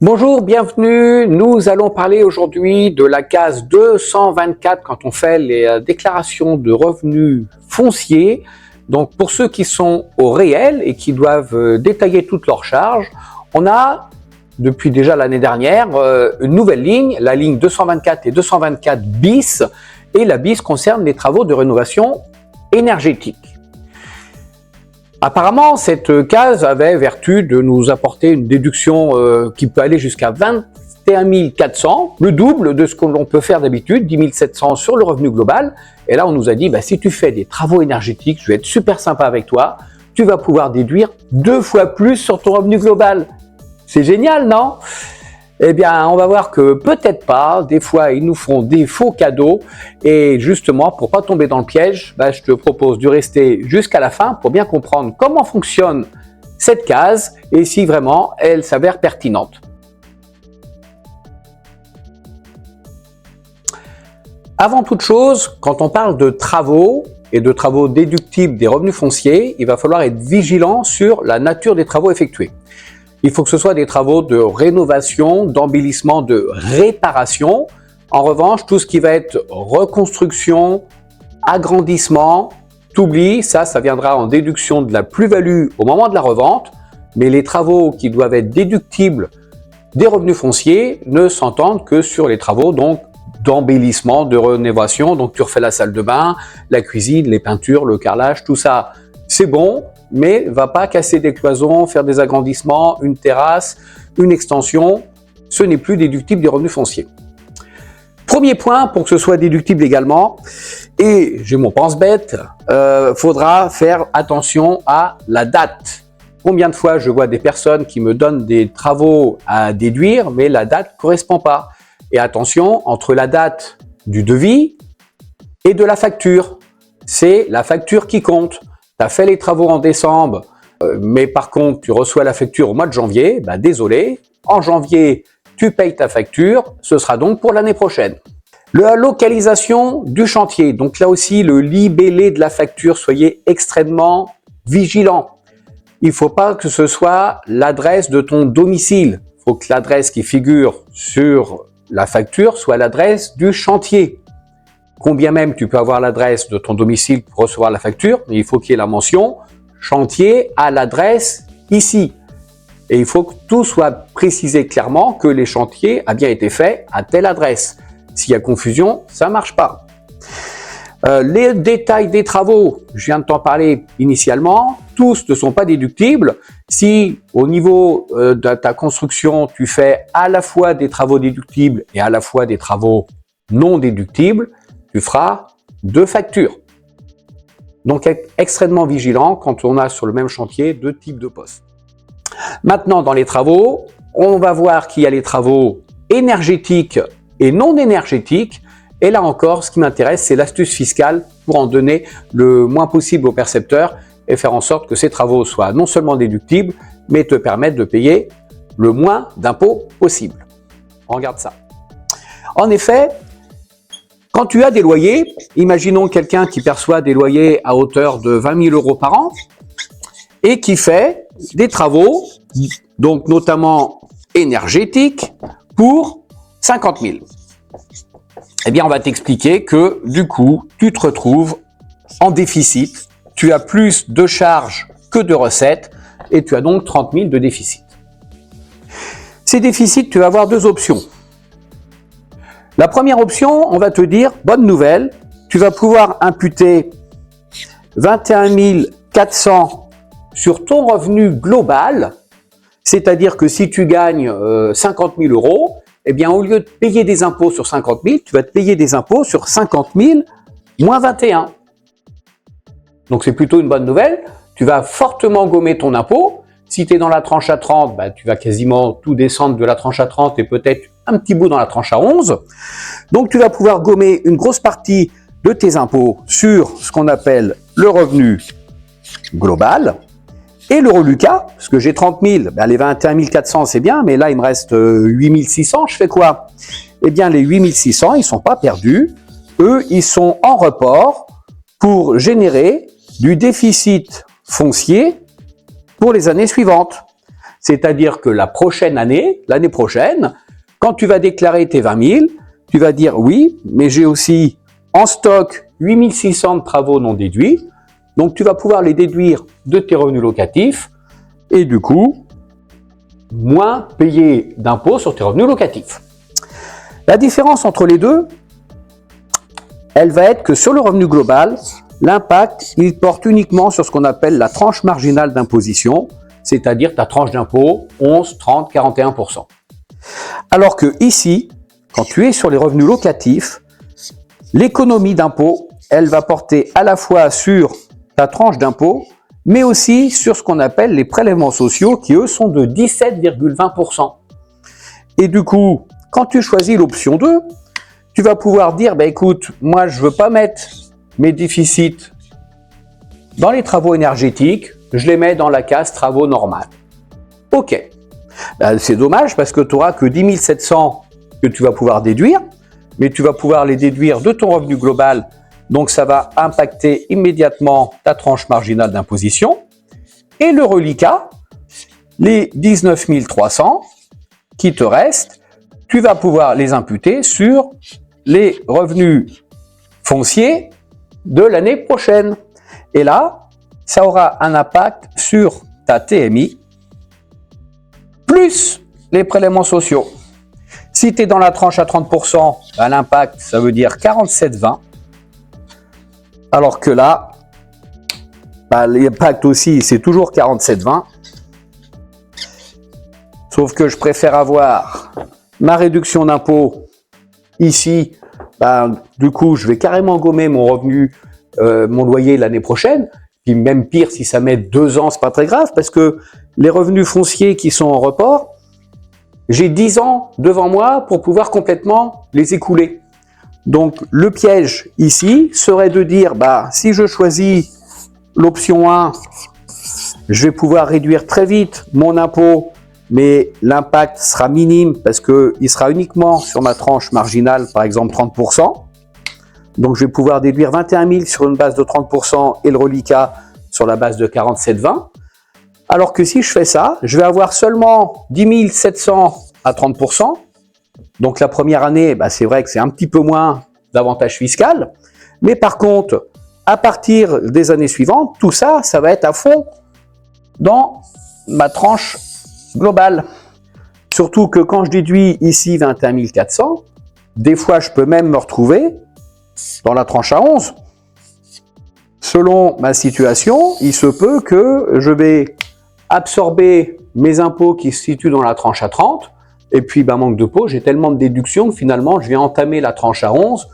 Bonjour, bienvenue. Nous allons parler aujourd'hui de la case 224 quand on fait les déclarations de revenus fonciers. Donc pour ceux qui sont au réel et qui doivent détailler toutes leurs charges, on a depuis déjà l'année dernière une nouvelle ligne, la ligne 224 et 224 bis. Et la bis concerne les travaux de rénovation énergétique. Apparemment, cette case avait vertu de nous apporter une déduction qui peut aller jusqu'à 21 400, le double de ce que l'on peut faire d'habitude, 10 700 sur le revenu global. Et là, on nous a dit, si tu fais des travaux énergétiques, je vais être super sympa avec toi, tu vas pouvoir déduire 2 fois plus sur ton revenu global. C'est génial, non ? Eh bien, on va voir que peut-être pas. Des fois, ils nous font des faux cadeaux. Et justement, pour pas tomber dans le piège, je te propose de rester jusqu'à la fin pour bien comprendre comment fonctionne cette case et si vraiment elle s'avère pertinente. Avant toute chose, quand on parle de travaux et de travaux déductibles des revenus fonciers, il va falloir être vigilant sur la nature des travaux effectués. Il faut que ce soit des travaux de rénovation, d'embellissement, de réparation. En revanche, tout ce qui va être reconstruction, agrandissement, t'oublies, ça viendra en déduction de la plus-value au moment de la revente. Mais les travaux qui doivent être déductibles des revenus fonciers ne s'entendent que sur les travaux donc d'embellissement, de rénovation. Donc tu refais la salle de bain, la cuisine, les peintures, le carrelage, tout ça, c'est bon. Mais va pas casser des cloisons, faire des agrandissements, une terrasse, une extension. Ce n'est plus déductible des revenus fonciers. Premier point, pour que ce soit déductible également, et j'ai mon pense-bête, faudra faire attention à la date. Combien de fois je vois des personnes qui me donnent des travaux à déduire, mais la date ne correspond pas. Et attention, entre la date du devis et de la facture, c'est la facture qui compte. Tu as fait les travaux en décembre, mais par contre, tu reçois la facture au mois de janvier, désolé, en janvier, tu payes ta facture, ce sera donc pour l'année prochaine. La localisation du chantier, donc là aussi, le libellé de la facture, soyez extrêmement vigilants. Il ne faut pas que ce soit l'adresse de ton domicile. Il faut que l'adresse qui figure sur la facture soit l'adresse du chantier. Combien même tu peux avoir l'adresse de ton domicile pour recevoir la facture, mais il faut qu'il y ait la mention chantier à l'adresse ici. Et il faut que tout soit précisé clairement que les chantiers a bien été fait à telle adresse. S'il y a confusion, ça ne marche pas. Les détails des travaux, je viens de t'en parler initialement, tous ne sont pas déductibles. Si au niveau de ta construction, tu fais à la fois des travaux déductibles et à la fois des travaux non déductibles, tu feras 2 factures. Donc, être extrêmement vigilant quand on a sur le même chantier 2 types de postes. Maintenant, dans les travaux, on va voir qu'il y a les travaux énergétiques et non énergétiques. Et là encore, ce qui m'intéresse, c'est l'astuce fiscale pour en donner le moins possible aux percepteurs et faire en sorte que ces travaux soient non seulement déductibles, mais te permettent de payer le moins d'impôts possible. On regarde ça. En effet, quand tu as des loyers, imaginons quelqu'un qui perçoit des loyers à hauteur de 20 000 € par an et qui fait des travaux, donc notamment énergétiques, pour 50 000. Eh bien, on va t'expliquer que du coup, tu te retrouves en déficit, tu as plus de charges que de recettes et tu as donc 30 000 de déficit. Ces déficits, tu vas avoir 2 options. La première option, on va te dire, bonne nouvelle, tu vas pouvoir imputer 21 400 sur ton revenu global, c'est-à-dire que si tu gagnes 50 000 €, eh bien au lieu de payer des impôts sur 50 000, tu vas te payer des impôts sur 50 000 moins 21. Donc c'est plutôt une bonne nouvelle, tu vas fortement gommer ton impôt. Si tu es dans la tranche à 30, tu vas quasiment tout descendre de la tranche à 30 et peut-être un petit bout dans la tranche à 11. Donc tu vas pouvoir gommer une grosse partie de tes impôts sur ce qu'on appelle le revenu global. Et le reliquat, parce que j'ai 30 000, les 21 400 c'est bien, mais là il me reste 8 600, je fais quoi? Eh bien les 8 600, ils ne sont pas perdus, eux ils sont en report pour générer du déficit foncier pour les années suivantes. C'est-à-dire que la prochaine année, l'année prochaine, quand tu vas déclarer tes 20 000, tu vas dire oui, mais j'ai aussi en stock 8 600 de travaux non déduits. Donc tu vas pouvoir les déduire de tes revenus locatifs et du coup, moins payer d'impôts sur tes revenus locatifs. La différence entre les deux, elle va être que sur le revenu global, l'impact, il porte uniquement sur ce qu'on appelle la tranche marginale d'imposition, c'est-à-dire ta tranche d'impôt 11, 30, 41%. Alors que ici, quand tu es sur les revenus locatifs, l'économie d'impôt, elle va porter à la fois sur ta tranche d'impôt, mais aussi sur ce qu'on appelle les prélèvements sociaux qui, eux, sont de 17,20%. Et du coup, quand tu choisis l'option 2, tu vas pouvoir dire, bah, écoute, moi, je veux pas mettre mes déficits dans les travaux énergétiques, je les mets dans la case travaux normales. OK. Ben, c'est dommage parce que tu n'auras que 10 700 que tu vas pouvoir déduire, mais tu vas pouvoir les déduire de ton revenu global. Donc, ça va impacter immédiatement ta tranche marginale d'imposition. Et le reliquat, les 19 300 qui te restent, tu vas pouvoir les imputer sur les revenus fonciers de l'année prochaine. Et là, ça aura un impact sur ta TMI, plus les prélèvements sociaux. Si tu es dans la tranche à 30%, ben, l'impact, ça veut dire 47,20. Alors que là, ben, l'impact aussi, c'est toujours 47,20. Sauf que je préfère avoir ma réduction d'impôt ici. Ben, du coup, je vais carrément gommer mon revenu, mon loyer l'année prochaine. Puis même pire, si ça met 2 ans, c'est pas très grave parce que les revenus fonciers qui sont en report, j'ai 10 ans devant moi pour pouvoir complètement les écouler. Donc, le piège ici serait de dire, bah, si je choisis l'option 1, je vais pouvoir réduire très vite mon impôt, mais l'impact sera minime parce qu'il sera uniquement sur ma tranche marginale, par exemple 30%. Donc, je vais pouvoir déduire 21 000 sur une base de 30% et le reliquat sur la base de 47,20. Alors que si je fais ça, je vais avoir seulement 10 700 à 30%. Donc, la première année, bah, c'est vrai que c'est un petit peu moins d'avantage fiscal. Mais par contre, à partir des années suivantes, tout ça, ça va être à fond dans ma tranche globale. Surtout que quand je déduis ici 21 400, des fois, je peux même me retrouver dans la tranche à 11. Selon ma situation, il se peut que je vais absorber mes impôts qui se situent dans la tranche à 30, et puis ben, manque de peau, j'ai tellement de déductions que finalement je vais entamer la tranche à 11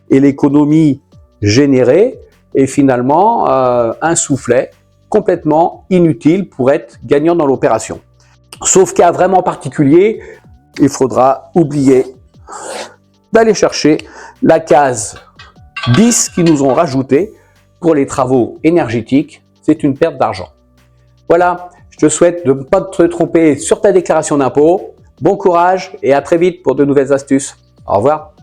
et l'économie générée est finalement un soufflet complètement inutile pour être gagnant dans l'opération. Sauf cas vraiment particulier, il faudra oublier d'aller chercher la case 10 qu'ils nous ont rajouté pour les travaux énergétiques. C'est une perte d'argent. Voilà, je te souhaite de ne pas te tromper sur ta déclaration d'impôt. Bon courage et à très vite pour de nouvelles astuces. Au revoir.